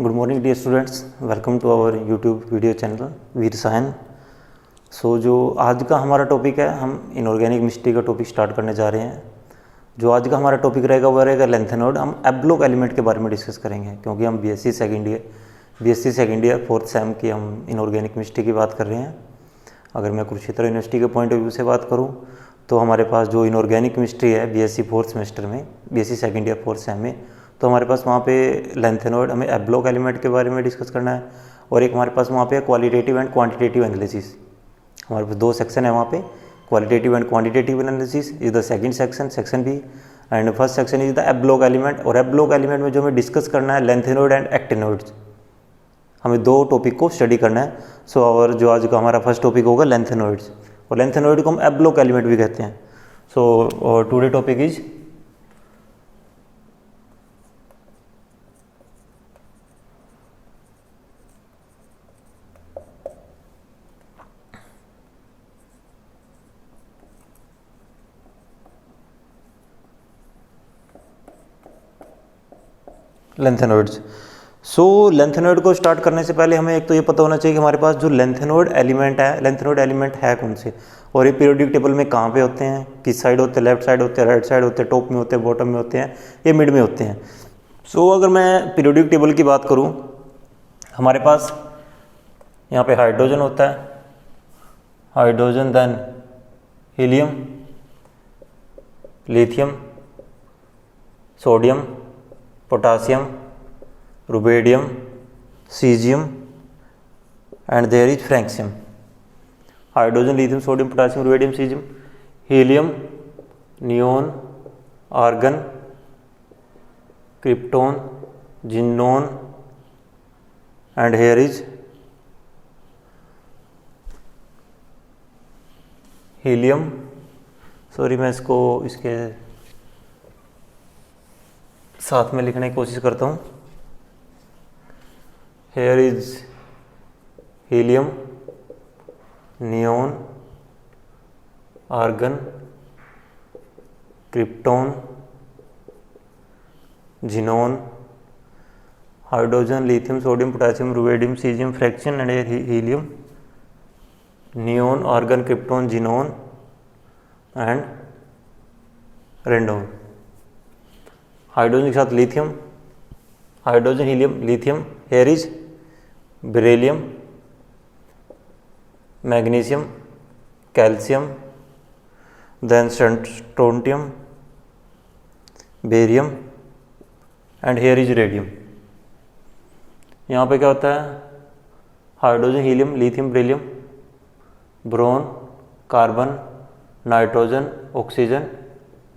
Good morning dear students, welcome to our YouTube video channel Veer Rasayan. जो आज का हमारा टॉपिक है, हम इनऑर्गेनिक केमिस्ट्री का टॉपिक स्टार्ट करने जा रहे हैं। जो आज का हमारा टॉपिक रहेगा वो रहेगा लेंथेनॉइड। हम एब्लोक एलिमेंट के बारे में डिस्कस करेंगे, क्योंकि हम BSc second year fourth same की हम इनऑर्गेनिक केमिस्ट्री की बात कर रहे हैं। अगर मैं कुरुक्षेत्र यूनिवर्सिटी के पॉइंट ऑफ व्यू से बात करूँ तो हमारे पास जो इनऑर्गेनिक केमिस्ट्री है बीएससी फोर्थ सेमेस्टर में, BSc second year fourth same में, तो हमारे पास वहाँ पे लेंथेनॉइड, हमें एब्लोक एलिमेंट के बारे में डिस्कस करना है। और एक हमारे पास वहाँ पे क्वालिटेटिव एंड क्वांटिटेटिव एनालिसिस। हमारे पास दो सेक्शन है वहाँ पे, qualitative and quantitative analysis is the second section B, and first section is the a block element. और एब्लोक एलिमेंट में जो हमें डिस्कस करना है लेंथेनॉइड एंड एक्टिनॉइड्स, हमें दो टॉपिक को स्टडी करना है। और जो आज का हमारा फर्स्ट टॉपिक होगा लेंथेनॉइड्स, और लेंथेनॉइड को हम एब्लोक एलिमेंट भी कहते हैं। Today topic is lanthanoids. Lanthanoid को स्टार्ट करने से पहले हमें एक तो ये पता होना चाहिए कि हमारे पास जो लेंथेनॉइड एलिमेंट है कौन से, और ये पीरियोडिक टेबल में कहाँ पे होते हैं, किस साइड होते हैं, लेफ्ट साइड होते हैं, राइट साइड होते हैं, टॉप में होते हैं, बॉटम में होते हैं, ये मिड में होते हैं। अगर मैं पीरियोडिक टेबल की बात करूँ, हमारे पास यहाँ पे हाइड्रोजन होता है, hydrogen, then helium, lithium, sodium, potassium, rubidium, caesium, and there is francium. Hydrogen, lithium, sodium, potassium, rubidium, caesium, helium, neon, argon, krypton, xenon, and here is helium. Sorry, मैं इसके साथ में लिखने की कोशिश करता हूँ। Here is helium, neon, argon, krypton, xenon, hydrogen, lithium, sodium, potassium, rubidium, caesium, fraction, and helium, neon, argon, krypton, xenon, and radon. Hydrogen के साथ lithium, hydrogen, helium, lithium, hair is beryllium, magnesium, calcium, then strontium, barium, and here is radium. यहाँ पे क्या होता है, hydrogen, helium, lithium, beryllium, boron, carbon, nitrogen, oxygen,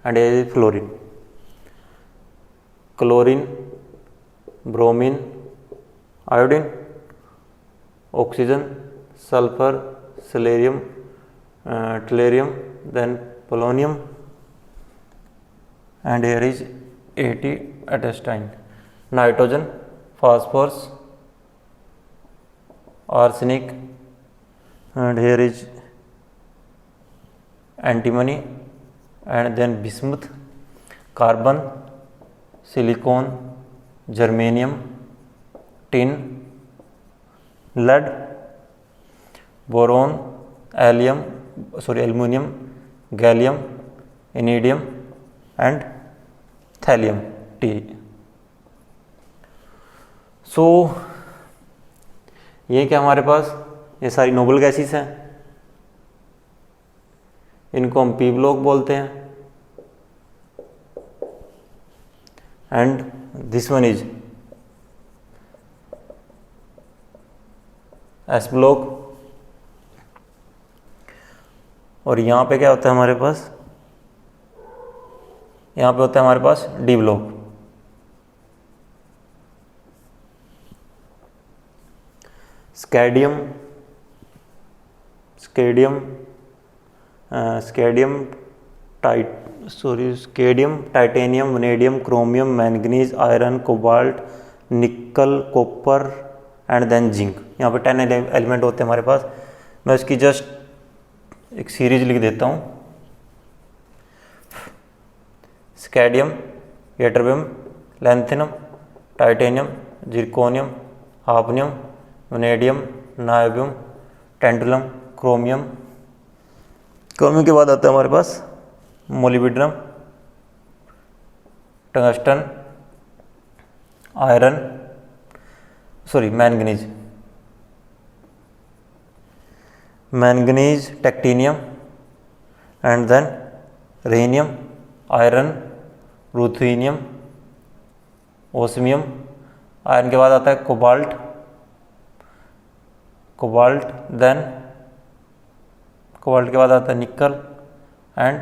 and here is fluorine, chlorine, bromine, iodine, oxygen, sulphur, selenium, tellurium, then polonium, and here is 80 astatine, nitrogen, phosphorus, arsenic, and here is antimony, and then bismuth, carbon, silicon, germanium, tin, lead, boron, aluminium, gallium, indium, and thallium, T. ये क्या हमारे पास, ये सारी noble gases हैं, इनको हम P block बोलते हैं। And this one is S block. और यहाँ पे क्या होता है हमारे पास, यहाँ पे होता है हमारे पास D block. Scandium, titanium, vanadium, chromium, manganese, iron, cobalt, nickel, copper, and then zinc. यहाँ पे 10 एलिमेंट होते हैं हमारे पास। मैं इसकी जस्ट एक सीरीज लिख देता हूँ। Scandium, ytterbium, lanthanum, titanium, zirconium, hafnium, vanadium, niobium, tantalum, chromium. Chromium के बाद आता है हमारे पास molybdenum, tungsten, iron, manganese, technetium and then rhenium, iron, ruthenium, osmium. Iron के बाद आता है कोबाल्ट, देन कोबाल्ट के बाद आता है nickel and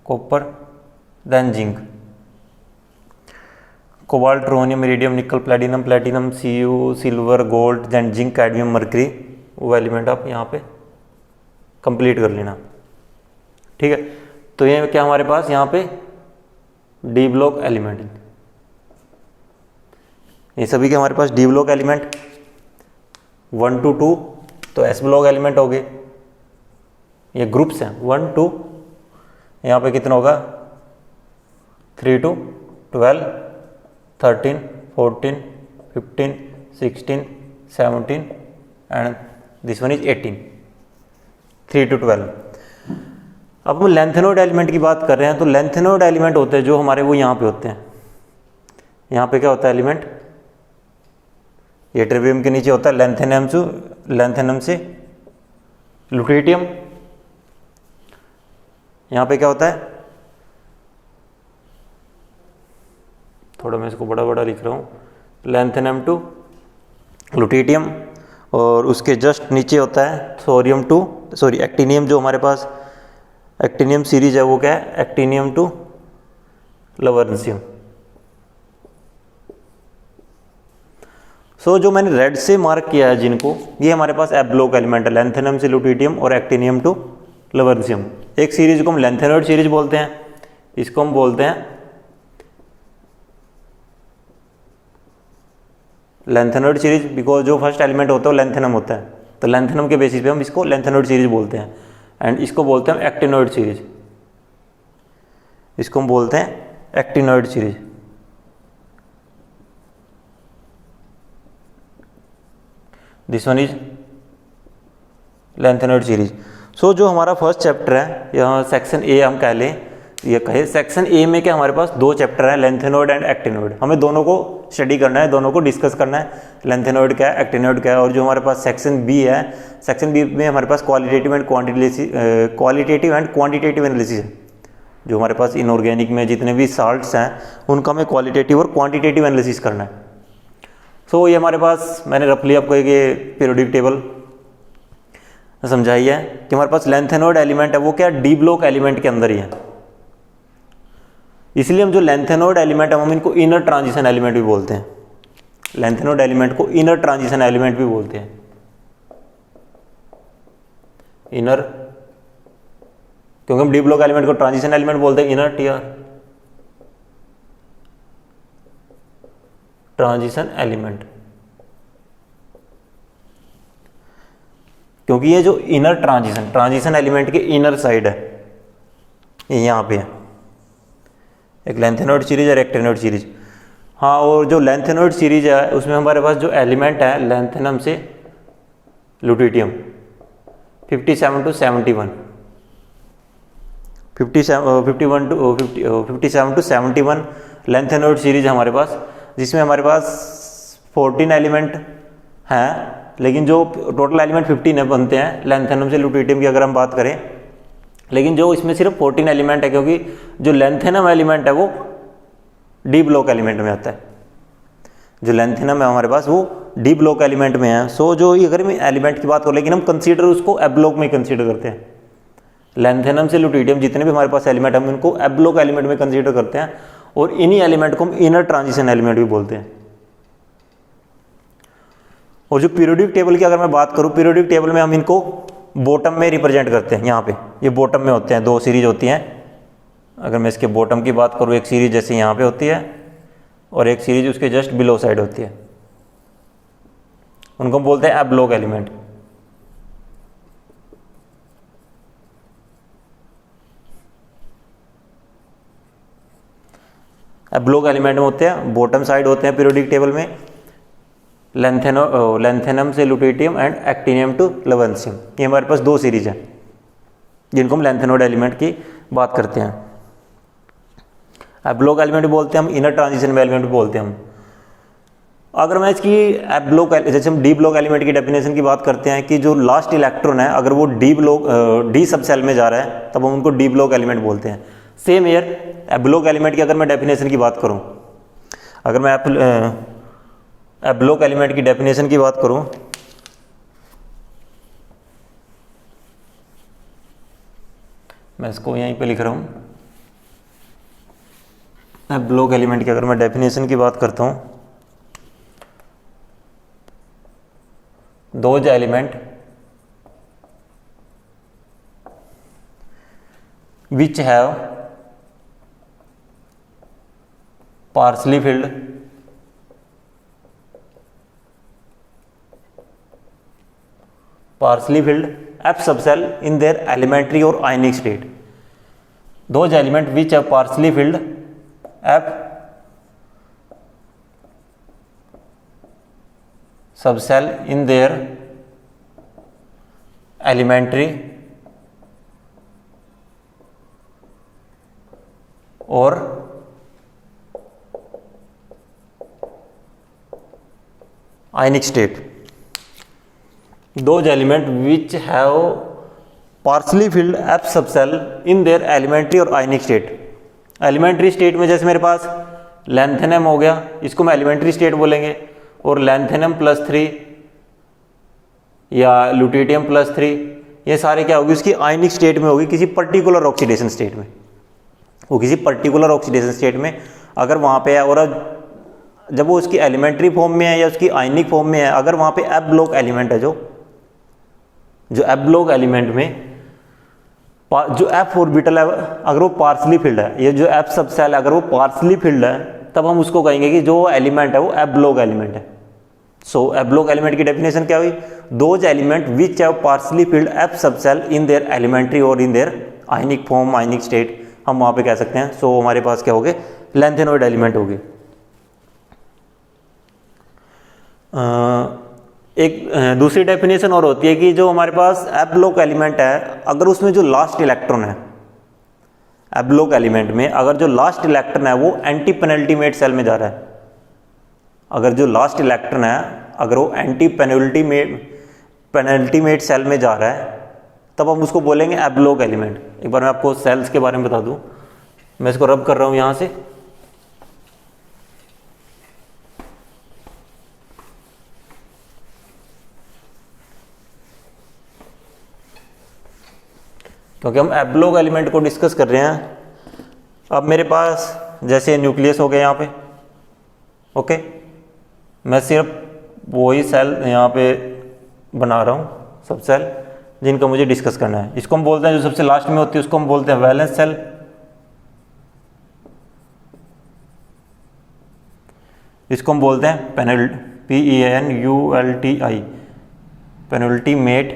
copper, then zinc. Cobalt, rhodium, iridium, nickel, platinum, Cu, silver, gold, then zinc, cadmium, mercury, वो element आप यहाँ पे कंप्लीट कर लेना। ठीक है, तो ये क्या हमारे पास यहाँ पे डी ब्लॉक एलिमेंट, ये सभी के हमारे पास डी ब्लॉक एलिमेंट 1 to 2, तो एस ब्लॉक एलिमेंट हो गए। ये ग्रुप्स हैं 1 2, यहाँ पे कितना होगा 3 to 12, 13, 14, 15, 16, 17 and this one is 18, 3 to 12। अब हम लेंथेनोइड एलिमेंट की बात कर रहे हैं, तो लेंथेनोइड एलिमेंट होते हैं जो हमारे वो यहाँ पे होते हैं। यहाँ पे क्या होता है एलिमेंट, ये ट्रिवियम के नीचे होता है लेंथेनम से लुटेटियम। यहाँ पे क्या होता है, थोड़ा मैं इसको बड़ा बड़ा लिख रहा हूँ, लेंथेनम टू लुटेटियम, और उसके जस्ट नीचे होता है एक्टिनियम। जो हमारे पास एक्टिनियम सीरीज है वो क्या है, एक्टिनियम टू लवर्नशियम। जो मैंने रेड से मार्क किया है जिनको, ये हमारे पास एफ ब्लॉक एलिमेंट है, लेंथेनम से लुटेटियम और एक्टिनियम टू लवर्नशियम। एक सीरीज को हम लेंथेनोइड सीरीज बोलते हैं, इसको हम बोलते हैं लेंथेनोइड सीरीज, बिकॉज जो फर्स्ट एलिमेंट होता है वो लेंथेनम होता है, तो लेंथेनम के बेसिस पे हम इसको लेंथेनोइड सीरीज बोलते हैं। एंड इसको बोलते हैं एक्टिनोइड सीरीज, इसको हम बोलते हैं actinoid series. This one is lanthanoid series. जो हमारा फर्स्ट चैप्टर है, यहाँ सेक्शन ए हम कह लें, ये कहे सेक्शन ए में क्या हमारे पास 2 चैप्टर हैं, लेंथेनोइड एंड एक्टिनोइड। हमें दोनों को स्टडी करना है, दोनों को डिस्कस करना है, लेंथेनोइड क्या है, एक्टिनोइड क्या है। और जो हमारे पास सेक्शन बी है, सेक्शन बी में हमारे पास क्वालिटेटिव एंड क्वांटिटेटिव एनालिसिस है। जो हमारे पास इनऑर्गेनिक में जितने भी साल्ट्स हैं उनका हमें क्वालिटेटिव और क्वांटिटेटिव एनालिसिस करना है। ये हमारे पास मैंने रफली आपको एक पीरियोडिक टेबल समझाई है कि हमारे पास लेंथेनोइड एलिमेंट है वो क्या डी ब्लॉक एलिमेंट के अंदर ही है, इसलिए हम जो लेंथेनोइड एलिमेंट है हम इनको इनर ट्रांजिशन एलिमेंट भी बोलते हैं। लेंथेनोइड एलिमेंट को इनर ट्रांजिशन एलिमेंट भी बोलते हैं। इनर, क्योंकि हम डी ब्लॉक एलिमेंट को ट्रांजिशन एलिमेंट बोलते हैं, इनर टीआर ट्रांजिशन एलिमेंट, क्योंकि ये जो इनर ट्रांजिशन एलिमेंट के इनर साइड है, ये यहाँ पे है, एक लेंथेनोइड सीरीज और एक्टिनोइड सीरीज। हाँ, और जो लेंथेनोइड सीरीज है उसमें हमारे पास जो एलिमेंट है लेंथेनम से lutetium 57 to 71, 57 to 71 lanthanoid series हमारे पास, जिसमें हमारे पास 14 एलिमेंट हैं, लेकिन जो टोटल एलिमेंट 15 बनते हैं लेंथेनम से लुटेटियम की अगर हम बात करें, लेकिन जो इसमें सिर्फ 14 एलिमेंट है, क्योंकि जो लेंथेनम एलिमेंट है वो डी ब्लॉक एलिमेंट में आता है। जो लेंथेनम है हमारे पास वो डी ब्लॉक एलिमेंट में है। जो अगर हम एलिमेंट की बात करें, लेकिन हम कंसीडर उसको एफ ब्लॉक में कंसीडर करते हैं। लेंथेनम से लुटेटियम जितने भी हमारे पास एलिमेंट हम इनको एफ ब्लॉक एलिमेंट में कंसीडर करते हैं, और इन्हीं एलिमेंट को हम इनर ट्रांजिशन एलिमेंट भी बोलते हैं। और जो पीरियोडिक टेबल की अगर मैं बात करूं, पीरियोडिक टेबल में हम इनको बॉटम में रिप्रेजेंट करते हैं। यहाँ पे ये बॉटम में होते हैं, 2 सीरीज होती हैं। अगर मैं इसके बॉटम की बात करूं, एक सीरीज जैसे यहाँ पे होती है और एक सीरीज उसके जस्ट बिलो साइड होती है, उनको हम बोलते हैं F block element. F block element में होते हैं, बॉटम साइड होते हैं पीरियोडिक टेबल में, लैंथेनम से लुटेटियम एंड एक्टिनियम टू लवेंशियम। ये हमारे पास 2 सीरीज हैं जिनको हम लैंथेनोइड एलिमेंट की बात करते हैं। एब्लोक एलिमेंट भी बोलते हैं हम, इनर ट्रांजिशन एलिमेंट भी बोलते हैं हम। अगर मैं इसकी एब्लोक, जैसे हम डी ब्लॉक एलिमेंट की डेफिनेशन की बात करते हैं कि जो लास्ट इलेक्ट्रॉन है अगर वो डी सब सेल में जा रहा है तब हम उनको डी ब्लॉक एलिमेंट बोलते हैं। सेम ईयर एब्लोक एलिमेंट की अगर मैं डेफिनेशन की बात करूं, अगर मैं एब्लोक एलिमेंट की डेफिनेशन की बात करूं, मैं इसको यहीं पे लिख रहा हूं। एब्लोक एलिमेंट की अगर मैं डेफिनेशन की बात करता हूं, those element which have partially filled F subcell in their elementary or ionic state. Those element which have partially filled F subcell in their elementary or ionic state. Those element which have partially filled F subcell in their elementary or ionic state. Elementary state में जैसे मेरे पास lanthanum हो गया, इसको मैं elementary state बोलेंगे, और lanthanum +3 या लुटेटियम +3 ये सारे क्या होगी, उसकी आयनिक स्टेट में होगी, किसी पर्टिकुलर ऑक्सीडेशन स्टेट में। वो किसी पर्टिकुलर ऑक्सीडेशन स्टेट में अगर वहाँ पे है, और जब वो उसकी एलिमेंट्री फॉर्म में है या उसकी आयनिक फॉर्म में है, अगर वहाँ पे एफ ब्लॉक एलिमेंट है, जो एफ ब्लॉक एलिमेंट में जो एफ ऑर्बिटल है अगर वो पार्सली फिल्ड है, ये जो एफ सबसेल है अगर वो पार्सली फिल्ड है, तब हम उसको कहेंगे कि जो एलिमेंट है वो एफ ब्लॉक एलिमेंट है। सो एफ ब्लॉक एलिमेंट की डेफिनेशन क्या हुई, those element which have partially filled F subshell in their elementary और in their ionic form, ionic state, हम वहाँ पे कह सकते हैं। सो हमारे पास क्या हो गए, लैंथेनोइड एलिमेंट हो गए। एक दूसरी डेफिनेशन और होती है कि जो हमारे पास एफ ब्लॉक एलिमेंट है, अगर उसमें जो लास्ट इलेक्ट्रॉन है एफ ब्लॉक एलिमेंट में, अगर जो लास्ट इलेक्ट्रॉन है वो एंटी पेनल्टीमेट सेल में जा रहा है, अगर जो लास्ट इलेक्ट्रॉन है अगर वो एंटी पेनल्टीमेट सेल में जा रहा है, तब हम उसको बोलेंगे एफ ब्लॉक एलिमेंट। एक बार मैं आपको सेल्स के बारे में बता दूं, मैं इसको रब कर रहा हूं यहां से, क्योंकि हम एफ ब्लॉक एलिमेंट को डिस्कस कर रहे हैं। अब मेरे पास जैसे न्यूक्लियस हो गया यहाँ पे, ओके, मैं सिर्फ वही सेल यहाँ पे बना रहा हूँ, सब सेल जिनका मुझे डिस्कस करना है। इसको हम बोलते हैं, जो सबसे लास्ट में होती है उसको हम बोलते हैं वैलेंस सेल, इसको हम बोलते हैं PENULTI penultimate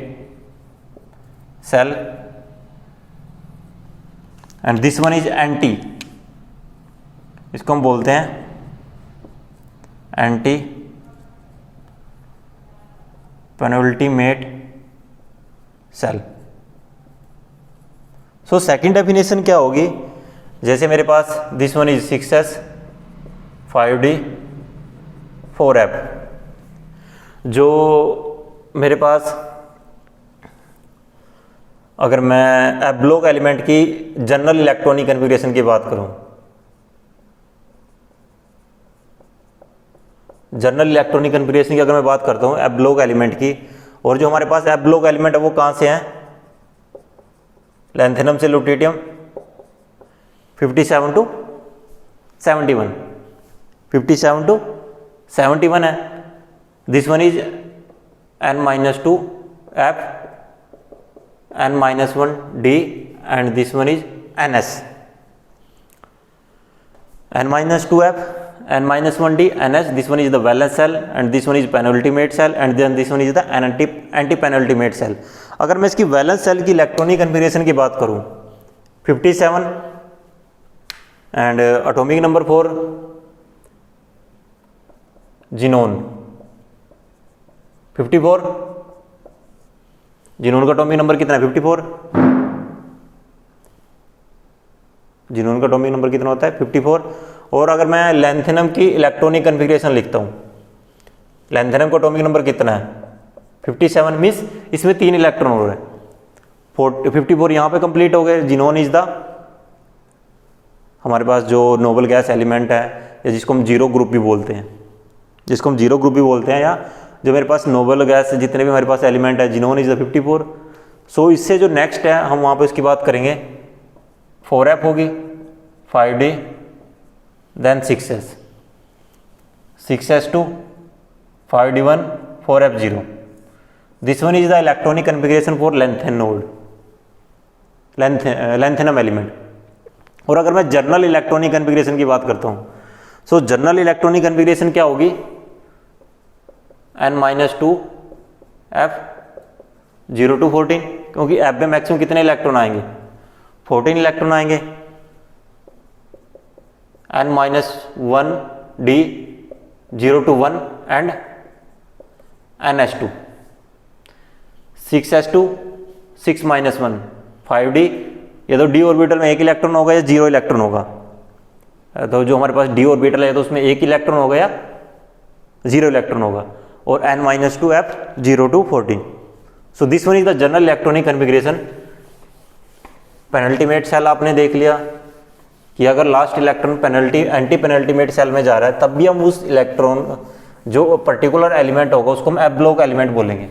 shell, and this one is anti, इसको हम बोलते हैं anti penultimate shell. So second definition क्या होगी, जैसे मेरे पास this one is 6s 5d 4f, जो मेरे पास अगर मैं एफ ब्लॉक एलिमेंट की जनरल इलेक्ट्रॉनिक कन्फिगरेशन की बात करूं, जनरल इलेक्ट्रॉनिक कन्फिगरेशन की अगर मैं बात करता हूं एफ ब्लॉक एलिमेंट की, और जो हमारे पास एफ ब्लॉक एलिमेंट है वो कहां से हैं, लैंथेनम से लुटेटियम 57 to 71, 57 to 71 है। This one is n-2 f n-1 d and this one is ns, n-2 f n-1 d ns, this one is the valence cell and this one is penultimate cell and then this one is the anti penultimate cell। अगर मैं इसकी valence shell की electronic configuration की बात करूं 57 and atomic number 4 xenon, 54, xenon का atomic number कितना है 54, जिनोन का एटॉमिक नंबर कितना होता है 54। और अगर मैं लैंथेनम की इलेक्ट्रॉनिक कन्फिग्रेशन लिखता हूँ, लैंथेनम का एटॉमिक नंबर कितना है 57, मीन्स इसमें 3 इलेक्ट्रॉन हो रहे हैं। 54 यहाँ पे कंप्लीट हो गए। जिनोन इज द हमारे पास जो नोबल गैस एलिमेंट है, या जिसको हम जीरो ग्रुप भी बोलते हैं, जिसको हम जीरो ग्रुप भी बोलते हैं, या जो मेरे पास नोबल गैस जितने भी हमारे पास एलिमेंट है, जिनोन इज द 54। सो इससे जो नेक्स्ट है हम वहाँ पे उसकी बात करेंगे, 4f होगी, 5d, then 6s, 6s2, 5d1, 4f0। This one is the electronic configuration for lanthanide, lanthanum element. और अगर मैं जर्नल इलेक्ट्रॉनिक कन्फिग्रेशन की बात करता हूँ, सो जर्नल इलेक्ट्रॉनिक कन्फिग्रेशन क्या होगी, n-2 f 0 to 14, क्योंकि f में मैक्सिमम कितने इलेक्ट्रॉन आएंगे 14 इलेक्ट्रॉन आएंगे। n-1 d 0 to 1 and ns2, 6s2, 6 - 1 5d। ये तो d ऑर्बिटल में 1 इलेक्ट्रॉन होगा या 0 इलेक्ट्रॉन होगा, तो जो हमारे पास d ऑर्बिटल है तो उसमें 1 इलेक्ट्रॉन होगा या 0 इलेक्ट्रॉन होगा। और n-2 f 0 to 14। So this one is the general electronic configuration. Penultimate shell आपने देख लिया कि अगर last electron anti penultimate shell में जा रहा है तब भी हम उस इलेक्ट्रॉन जो पर्टिकुलर एलिमेंट होगा उसको हम एफ ब्लॉक एलिमेंट बोलेंगे।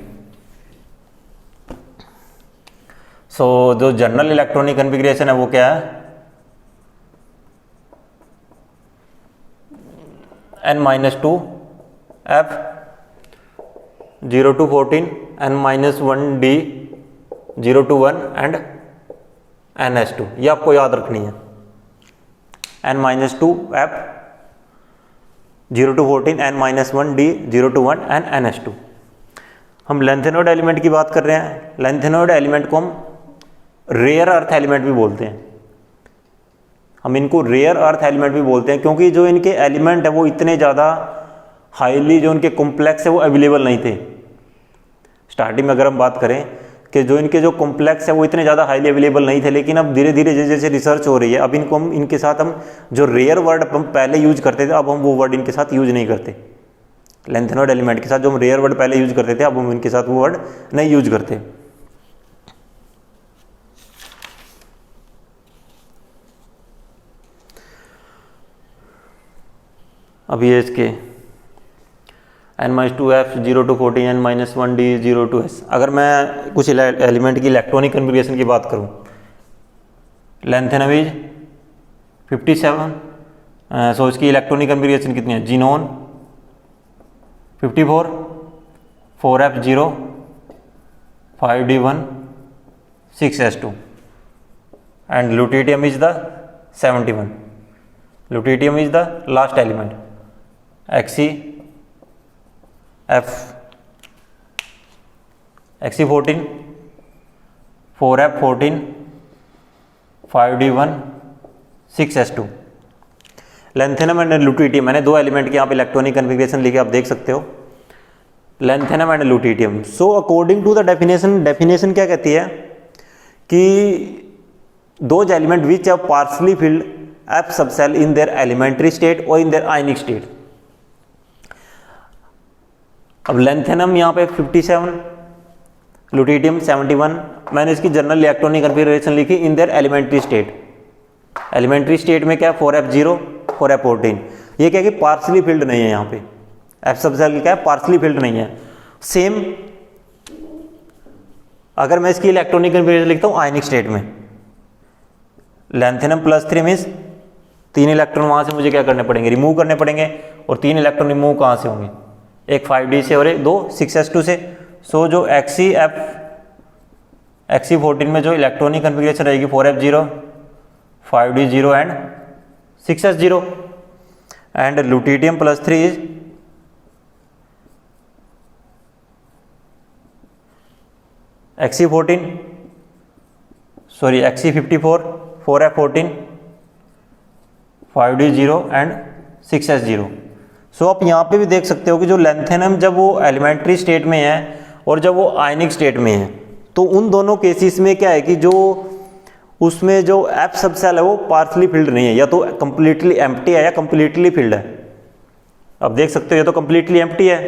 सो जो जनरल इलेक्ट्रॉनिक कन्फिग्रेशन है वो क्या है, n-2 f 0 to 14, n-1 d 0 to 1 and ns2। ये आपको याद रखनी है, n-2 f 0 to 14, n-1 d 0 to 1 and ns2। हम लैंथेनोइड एलिमेंट की बात कर रहे हैं। लैंथेनोइड एलिमेंट को हम रेयर अर्थ एलिमेंट भी बोलते हैं, हम इनको रेयर अर्थ एलिमेंट भी बोलते हैं, क्योंकि जो इनके एलिमेंट है वो इतने ज़्यादा हाईली जो इनके कॉम्प्लेक्स है वो अवेलेबल नहीं थे। स्टार्टिंग में अगर हम बात करें कि जो इनके जो कॉम्प्लेक्स है वो इतने ज़्यादा हाईली अवेलेबल नहीं थे, लेकिन अब धीरे धीरे जैसे जैसे रिसर्च हो रही है अब इनको हम इनके साथ हम जो रेयर वर्ड हम पहले यूज करते थे अब हम वो वर्ड इनके साथ यूज नहीं करते। लैंथेनोइड एलिमेंट के साथ जो हम रेयर वर्ड पहले यूज करते थे अब हम इनके साथ वो वर्ड नहीं यूज करते। अब ये इसके n-2 f 0 to 14, n-1 d 0 to s। अगर मैं कुछ एलिमेंट की इलेक्ट्रॉनिक कन्फिग्रेशन की बात करूं, लैंथेनम इज 57, सो इसकी इलेक्ट्रॉनिक कन्फिग्रेशन कितनी है, xenon 54, 4f0, 5d1, 6s2 and lutetium is the 71। Lutetium is the last element, Xe14, 4f14, 5d1, 6s2। Lanthanum and lutetium, मैंने दो एलिमेंट की यहाँ पे इलेक्ट्रॉनिक कन्फिग्रेशन लिखे, आप देख सकते हो, lanthanum and lutetium. So according to the definition क्या कहती है कि those element which have partially filled F subshell in their elementary state और इन देयर आयनिक स्टेट। अब लैंथेनम यहाँ पे 57, ल्यूटिटियम 71, मैंने इसकी जनरल इलेक्ट्रॉनिक कन्फिग्रेशन लिखी in their elementary state. Elementary state में क्या है 4f0, 4f14। ये क्या है कि पार्शली फिल्ड नहीं है, यहाँ पे एफ सबसेल क्या है पार्शली फिल्ड नहीं है। सेम अगर मैं इसकी इलेक्ट्रॉनिक कन्फिग्रेशन लिखता हूँ आयनिक स्टेट में, लैंथेनम +3 मीन्स 3 इलेक्ट्रॉन वहाँ से मुझे क्या करने पड़ेंगे, रिमूव करने पड़ेंगे। और 3 इलेक्ट्रॉन रिमूव कहाँ से होंगे, एक 5d से और एक 2 6s2 से। सो जो Xe14 में जो इलेक्ट्रॉनिक कन्फिग्रेशन रहेगी 4f0, 5d0 and 6s0 and lutetium +3 is Xe54, 4f14, 5d0 and 6s0। So आप यहाँ पे भी देख सकते हो कि जो लैंथेनम जब वो एलिमेंट्री स्टेट में है और जब वो आयनिक स्टेट में है, तो उन दोनों केसेस में क्या है कि जो उसमें जो एफ सब सेल है वो पार्शली फिल्ड नहीं है, या तो कंप्लीटली एम्प्टी है या कंप्लीटली फिल्ड है। अब देख सकते हो ये तो कंप्लीटली एम्प्टी है,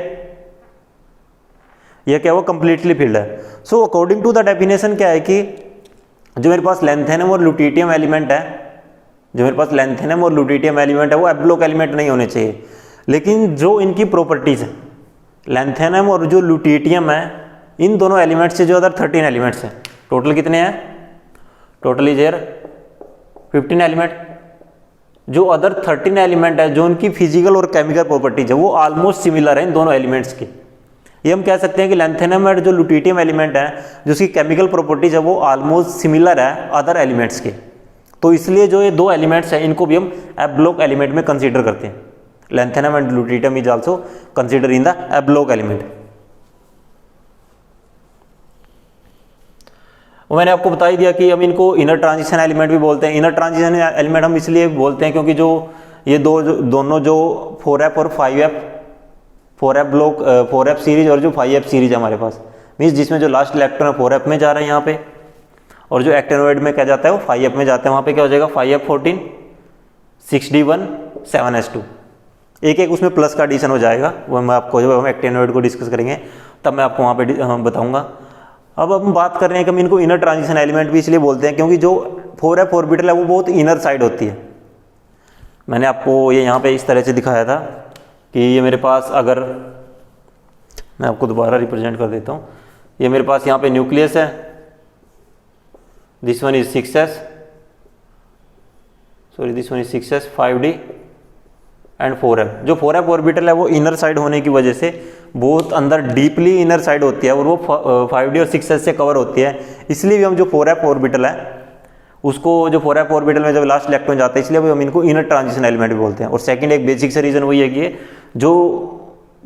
ये क्या वो कंप्लीटली फिल्ड है। So according to the definition क्या है कि जो मेरे पास लैंथेनम और लुटिटियम एलिमेंट है, जो मेरे पास लैंथेनम और लुटिटियम एलिमेंट है वो एब्लोक एलिमेंट नहीं होने चाहिए, लेकिन जो इनकी प्रॉपर्टीज है लैंथेनम और जो लुटिटियम है, इन दोनों एलिमेंट्स से जो अदर 13 एलिमेंट्स हैं, टोटल कितने हैं, टोटल इज हियर 15 एलिमेंट। जो अदर 13 एलिमेंट है, जो उनकी फिजिकल और केमिकल प्रॉपर्टीज है वो ऑलमोस्ट सिमिलर है इन दोनों एलिमेंट्स की। ये हम कह सकते हैं कि लैंथेनम और जो लुटिटियम एलिमेंट है, जो उसकी केमिकल प्रॉपर्टीज है वो ऑलमोस्ट सिमिलर है अदर एलिमेंट्स के। तो इसलिए जो ये दो एलिमेंट्स हैं इनको भी हम एब्लोक एलिमेंट में कंसीडर करते हैं। Lanthanum and lutetium is also consider in the a block element. वो मैंने आपको बता ही दिया कि हम इनको इनर ट्रांजिशन एलिमेंट भी बोलते हैं। इनर ट्रांजिशन एलिमेंट हम इसलिए बोलते हैं क्योंकि जो ये दोनों जो 4f और 5f, 4f block 4f series और जो 5f सीरीज है हमारे पास, मीन्स जिसमें जो लास्ट इलेक्ट्रॉन है 4f में जा रहा है यहाँ पे, और जो एक्टेनोइड में क्या जाता है वो 5f में जाता है। वहाँ पे क्या हो जाएगा 5f14 6d1 7s2, एक एक उसमें प्लस का एडिशन हो जाएगा। वो मैं आपको जब हम एक्टेनोइड को डिस्कस करेंगे तब मैं आपको वहाँ पे बताऊँगा। अब हम बात कर रहे हैं कि हम इनको इनर ट्रांजिशन एलिमेंट भी इसलिए बोलते हैं क्योंकि जो 4f ऑर्बिटल है वो बहुत इनर साइड होती है। मैंने आपको ये यहाँ पे इस तरह से दिखाया था कि ये मेरे पास, अगर मैं आपको दोबारा रिप्रेजेंट कर देता हूँ, ये मेरे पास यहाँ पे न्यूक्लियस है, this one is 6s, sorry this one is 6s 5d and 4f। जो 4f ऑर्बिटल है वो इनर साइड होने की वजह से बहुत अंदर डीपली इनर साइड होती है और वो 5d और 6s से कवर होती है। इसलिए भी हम जो 4f ऑर्बिटल है उसको, जो 4f ऑर्बिटल में जब लास्ट इलेक्ट्रॉन जाता है, इसलिए भी हम इनको इनर ट्रांजिशन एलिमेंट भी बोलते हैं। और सेकंड एक बेसिक सा रीजन वही है कि जो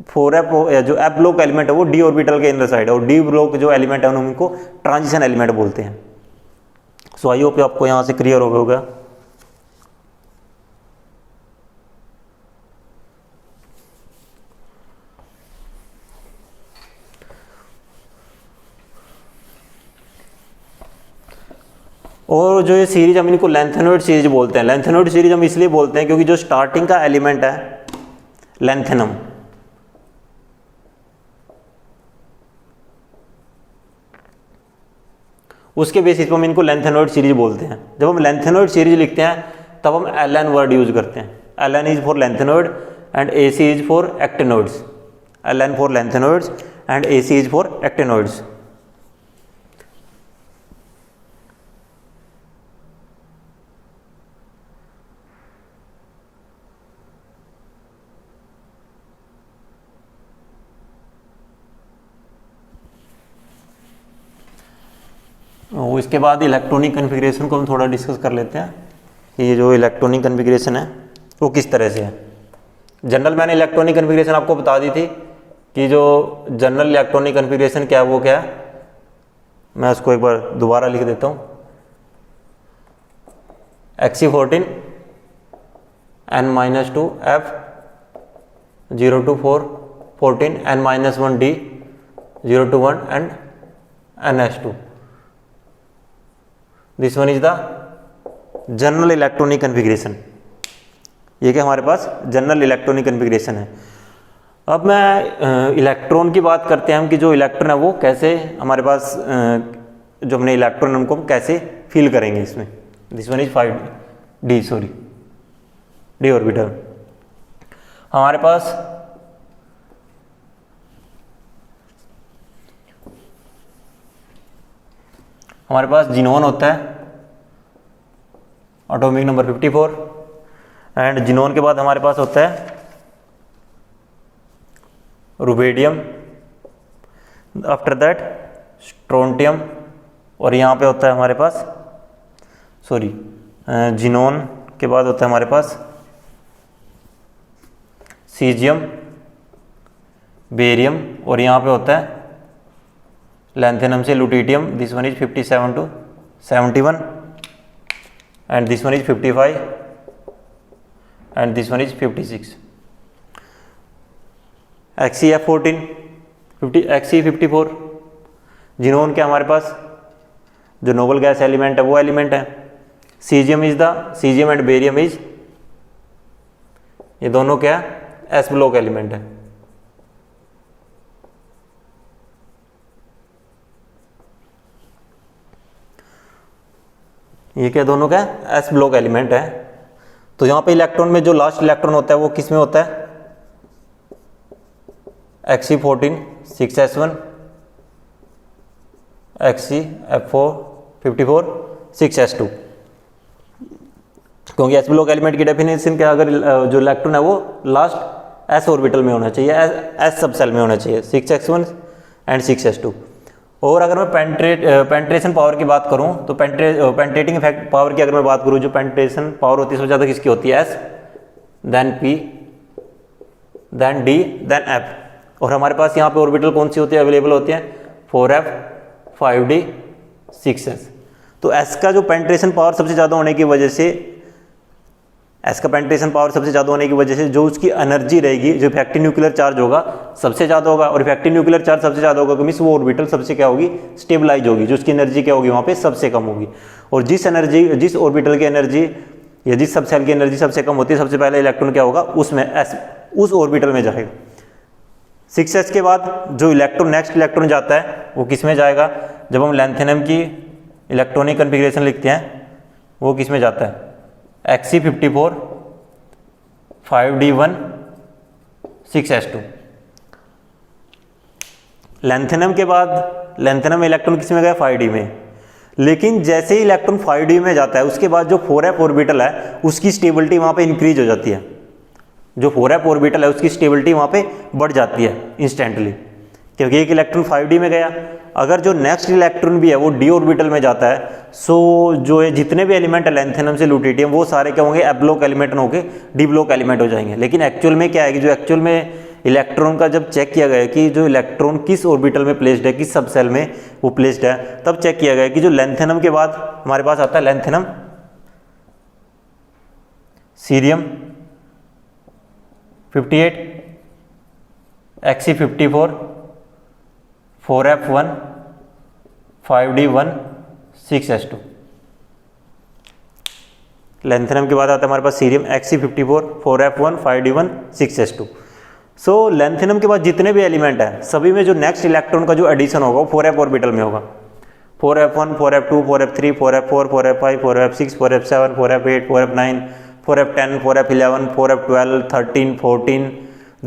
4f जो एफ ब्लॉक एलिमेंट है वो डी ऑर्बिटल के इनर साइड है, और डी ब्लॉक जो एलिमेंट है उनको ट्रांजिशन एलिमेंट बोलते हैं। सो आई होप आपको यहाँ से क्लियर हो गया होगा। और जो ये सीरीज हम इनको लैंथेनोइड सीरीज बोलते हैं। लैंथेनोइड सीरीज हम इसलिए बोलते हैं क्योंकि जो स्टार्टिंग का एलिमेंट है लैंथेनम, उसके बेसिस पर हम इनको लैंथेनोइड सीरीज बोलते हैं। जब हम लैंथेनोइड सीरीज लिखते हैं तब हम एल वर्ड यूज करते हैं। L is for lanthanoid and A C is for actinoids. L for lanthanoids and A C is for actinoids. इसके बाद इलेक्ट्रॉनिक कन्फिग्रेशन को हम थोड़ा डिस्कस कर लेते हैं कि ये जो इलेक्ट्रॉनिक कन्फिग्रेशन है वो किस तरह से है। जनरल मैंने इलेक्ट्रॉनिक कन्फिग्रेशन आपको बता दी थी कि जो जनरल इलेक्ट्रॉनिक कन्फिग्रेशन क्या है वो क्या है, मैं उसको एक बार दोबारा लिख देता हूँ। Xc14 n-2 F 0 to 4 14 n-1 D 0 to 1 and ns2। This one is the general electronic configuration. ये क्या हमारे पास जनरल इलेक्ट्रॉनिक कन्फिग्रेशन है। अब मैं इलेक्ट्रॉन की बात करते हैं हम कि जो इलेक्ट्रॉन है वो कैसे हमारे पास, जो हमने इलेक्ट्रॉन उनको हम कैसे फील करेंगे इसमें। This one is 5d, sorry D orbital. हमारे पास जिनोन होता है, एटॉमिक नंबर 54, एंड जिनोन के बाद हमारे पास होता है रुबेडियम, आफ्टर दैट स्ट्रोंटियम, और यहाँ पे होता है हमारे पास, सॉरी जिनोन के बाद होता है हमारे पास सीजियम, बेरियम, और यहाँ पे होता है लैंथेनम से lutetium. This one is 57 to 71 and this one is 55 and this one is 56। XeF14 Xe54, xenon क्या हमारे पास जो नोबल गैस एलिमेंट है वो एलिमेंट है। सीजियम एंड बेरियम इज, ये दोनों क्या एस ब्लॉक एलिमेंट है। ये क्या दोनों क्या एस ब्लॉक एलिमेंट है। तो यहां पे इलेक्ट्रॉन में जो लास्ट इलेक्ट्रॉन होता है वो किस में होता है, Xe14 6s1, XeF54 6s2, क्योंकि एस ब्लॉक एलिमेंट की डेफिनेशन क्या, अगर जो इलेक्ट्रॉन है वो लास्ट एस ऑर्बिटल में होना चाहिए, एस सब सेल में होना चाहिए, 6s1 एंड 6s2। और अगर मैं पेंट्रेशन पावर की बात करूं तो पेंट्रेटिंग इफेक्ट पावर की अगर मैं बात करूं, जो पेंट्रेशन पावर होती है सबसे ज़्यादा किसकी होती है, S, then P, then D, then F. और हमारे पास यहाँ पे ऑर्बिटल कौन सी होती है, अवेलेबल होती है 4f 5d 6s। तो एस का जो पेंट्रेशन पावर सबसे ज़्यादा होने की वजह से, एस का पेंट्रेशन पावर सबसे ज़्यादा होने की वजह से जो उसकी एनर्जी रहेगी, जो इफेक्टिव न्यूक्लियर चार्ज होगा सबसे ज़्यादा होगा, और इफेक्टिव न्यूक्लियर चार्ज सबसे ज़्यादा होगा मीन्स वो ऑर्बिटल सबसे क्या होगी, स्टेबलाइज होगी, जो उसकी एनर्जी क्या होगी वहाँ पे सबसे कम होगी। और जिस ऑर्बिटल की एनर्जी या जिस सब सेल की एनर्जी सबसे कम होती है, सबसे पहले इलेक्ट्रॉन क्या होगा उसमें उस ऑर्बिटल में जाएगा। 6s के बाद जो नेक्स्ट इलेक्ट्रॉन जाता है वो किस में जाएगा, जब हम लैंथेनम की इलेक्ट्रॉनिक कन्फिग्रेशन लिखते हैं वो किस में जाता है, Xe54 5d1 6s2। लैंथेनम के बाद लैंथेनम इलेक्ट्रॉन किस में गया, 5d में। लेकिन जैसे ही इलेक्ट्रॉन 5d में जाता है उसके बाद जो 4f ऑर्बिटल है उसकी स्टेबिलिटी वहाँ पे इंक्रीज हो जाती है, जो 4f ऑर्बिटल है उसकी स्टेबिलिटी वहाँ पे बढ़ जाती है इंस्टेंटली, क्योंकि एक इलेक्ट्रॉन 5d में गया। अगर जो नेक्स्ट इलेक्ट्रॉन भी है वो d ऑर्बिटल में जाता है, सो जो है जितने भी एलिमेंट है लैंथेनम से लुटिडियम वो सारे क्या होंगे, एफ ब्लॉक एलिमेंट होंगे, डी ब्लॉक एलिमेंट हो जाएंगे। लेकिन एक्चुअल में क्या है कि जो एक्चुअल में इलेक्ट्रॉन का जब चेक किया गया कि जो इलेक्ट्रॉन किस ऑर्बिटल में प्लेस्ड है, किस सब सेल में वो प्लेस्ड है, तब चेक किया गया कि जो लैंथेनम के बाद हमारे पास आता है lanthanum, cerium 58, Xe54 4f1 5d1 6s2। Lanthanum के बाद आता है हमारे पास cerium Xe54 4f1 5d1 6s2। सो लैंथेनम के बाद जितने भी एलिमेंट है सभी में जो नेक्स्ट इलेक्ट्रॉन का जो एडिशन होगा वो 4f ऑर्बिटल में होगा, 4f1 4f2 4f3 4f4 4f5 4f6 4f7 4f8 4f9 4f10 4f11 4f12 13 14,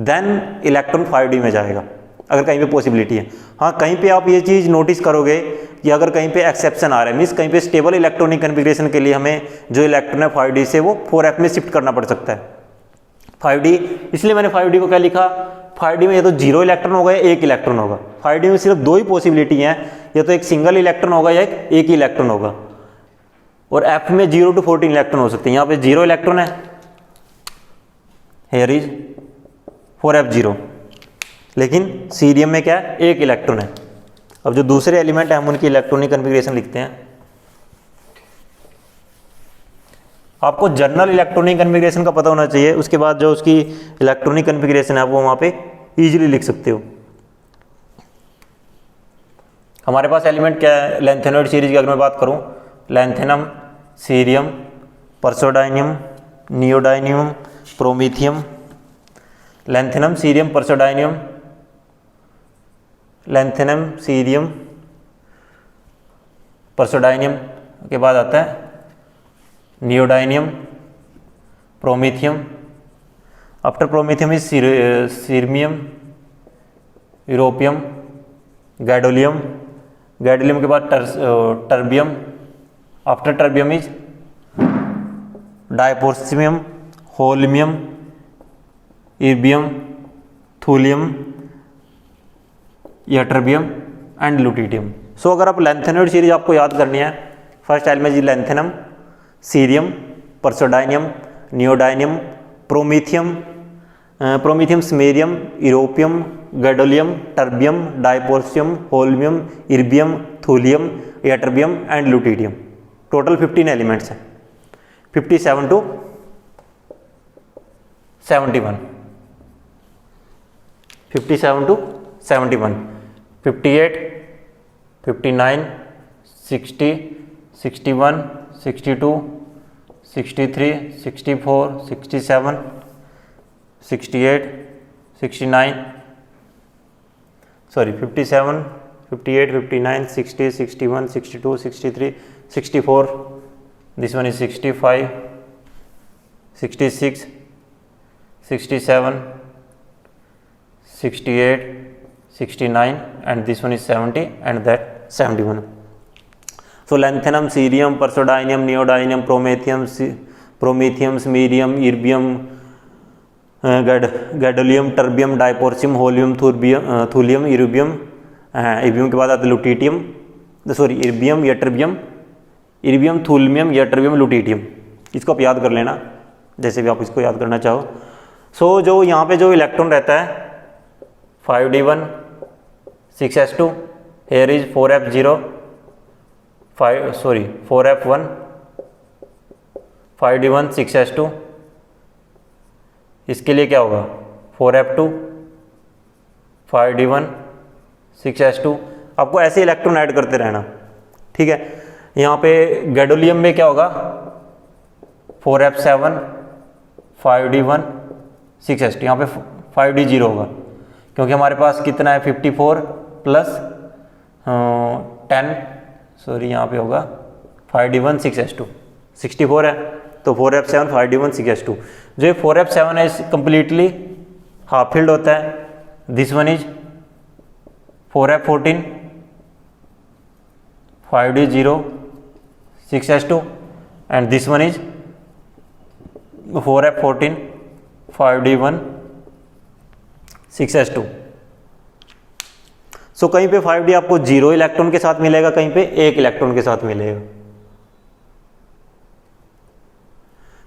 then electron 5d में जाएगा अगर कहीं पे पॉसिबिलिटी है। हाँ, कहीं पे आप ये चीज़ नोटिस करोगे कि अगर कहीं पे एक्सेप्शन आ रहा है, मीन्स कहीं पे स्टेबल इलेक्ट्रॉनिक कन्फिग्रेशन के लिए हमें जो इलेक्ट्रॉन है 5d से वो 4f में शिफ्ट करना पड़ सकता है। 5d इसलिए मैंने 5d को क्या लिखा, 5d में या तो 0 इलेक्ट्रॉन होगा या 1 इलेक्ट्रॉन होगा। 5d में सिर्फ 2 ही पॉसिबिलिटी हैं, या तो एक सिंगल इलेक्ट्रॉन होगा या एक ही इलेक्ट्रॉन होगा। और f में 0 to 14 इलेक्ट्रॉन हो सकते हैं। यहाँ पे 0 इलेक्ट्रॉन है, हेयर इज 4f0, लेकिन सीरियम में क्या है, 1 इलेक्ट्रॉन है। अब जो दूसरे एलिमेंट है हम उनकी इलेक्ट्रॉनिक कन्फिग्रेशन लिखते हैं। आपको जनरल इलेक्ट्रॉनिक कन्फिग्रेशन का पता होना चाहिए, उसके बाद जो उसकी इलेक्ट्रॉनिक कन्फिग्रेशन है वो वहाँ पे इजीली लिख सकते हो। हमारे पास एलिमेंट क्या है लैंथेनॉइड सीरीज की अगर मैं बात करूँ, lanthanum, cerium, praseodymium, neodymium, promethium, lanthanum, cerium, praseodymium, lanthanum, cerium, praseodymium के बाद आता है neodymium, promethium, after promethium is samarium, europium, gadolinium, gadolinium के बाद terbium, after terbium is dysprosium, holmium, erbium, thulium, ytterbium and lutetium. So अगर आप lanthanoid series आपको याद करनी है, first element is lanthanum, cerium, praseodymium, neodymium, promethium, promethium, samarium, europium, gadolinium, terbium, dysprosium, holmium, erbium, thulium, ytterbium and लुटिडियम। Total 15 elements हैं, 57 to 71। 57 to 71, 58, 59, 60, 61, 62, 63, 64, 67, 68, 69, 57, 58, 59, 60, 61, 62, 63, 64. This one is 65, 66, 67, 68, 69, and this one is 70, and that 71. So lanthanum, cerium, praseodymium, neodymium, promethium, samarium, erbium, gadolinium, terbium, diporcium, holmium, thulium, erbium. erbium के बाद आता है lutetium, erbium, ytterbium, erbium, thulium, ytterbium, lutetium. इसको आप याद कर लेना जैसे भी आप इसको याद करना चाहो. सो जो यहाँ पे जो इलेक्ट्रॉन रहता है 5d1 6s2, here is 4f0 4f1 5d1 6s2. इसके लिए क्या होगा 4f2 5d1 6s2. आपको ऐसे इलेक्ट्रॉन ऐड करते रहना, ठीक है. यहाँ पे गैडोलियम में क्या होगा 4f7 5d1 6s2. यहाँ पे 5d0 होगा क्योंकि हमारे पास कितना है 54 प्लस 10 यहाँ पे होगा 5d1 6s2 64 है तो 4f7 5d1 6s2. जो ये 4f7 है कंप्लीटली हाफ फील्ड होता है. This one is 4f14 5d0 6s2 and this one is 4f14 5d1 6s2. सो कहीं पे 5d आपको 0 इलेक्ट्रॉन के साथ मिलेगा, कहीं पे 1 इलेक्ट्रॉन के साथ मिलेगा.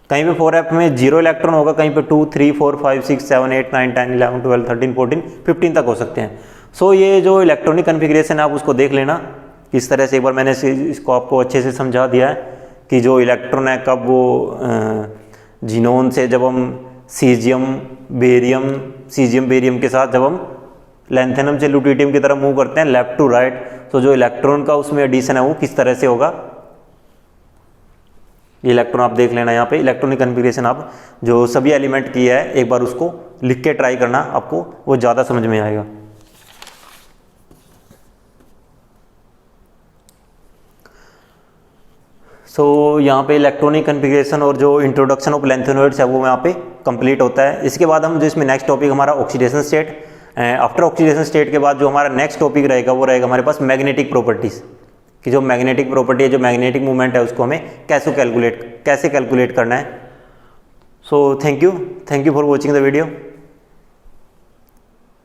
कहीं पे 4f में 0 इलेक्ट्रॉन होगा, कहीं पे 2 3 4 5 6 7 8 9 10 11 12 13 14 15 तक हो सकते हैं. सो ये जो इलेक्ट्रॉनिक कन्फिग्रेशन है आप उसको देख लेना किस तरह से. एक बार मैंने इसको आपको अच्छे से समझा दिया है कि जो इलेक्ट्रॉन है कब वो जीनोन से जब हम सीजियम बेरियम के साथ जब हम लैंथेनम से लुटिटियम की तरफ मूव करते हैं लेफ्ट टू राइट, तो जो इलेक्ट्रॉन का उसमें एडिशन है वो किस तरह से होगा. ये इलेक्ट्रॉन आप देख लेना. यहाँ पे इलेक्ट्रॉनिक कन्फिग्रेशन आप जो सभी एलिमेंट किया है एक बार उसको लिख के ट्राई करना, आपको वो ज़्यादा समझ में आएगा. सो यहाँ पे इलेक्ट्रॉनिक कन्फिग्रेशन और जो इंट्रोडक्शन ऑफ लैंथेनोइड्स है वो यहाँ पे कंप्लीट होता है. इसके बाद हम जो इसमें नेक्स्ट टॉपिक हमारा oxidation state. After oxidation state के बाद जो हमारा नेक्स्ट टॉपिक रहेगा वो रहेगा हमारे पास मैग्नेटिक प्रॉपर्टीज़, कि जो मैग्नेटिक प्रॉपर्टी है, जो मैग्नेटिक मूवमेंट है उसको हमें कैसे कैलकुलेट करना है. So thank you for watching the video.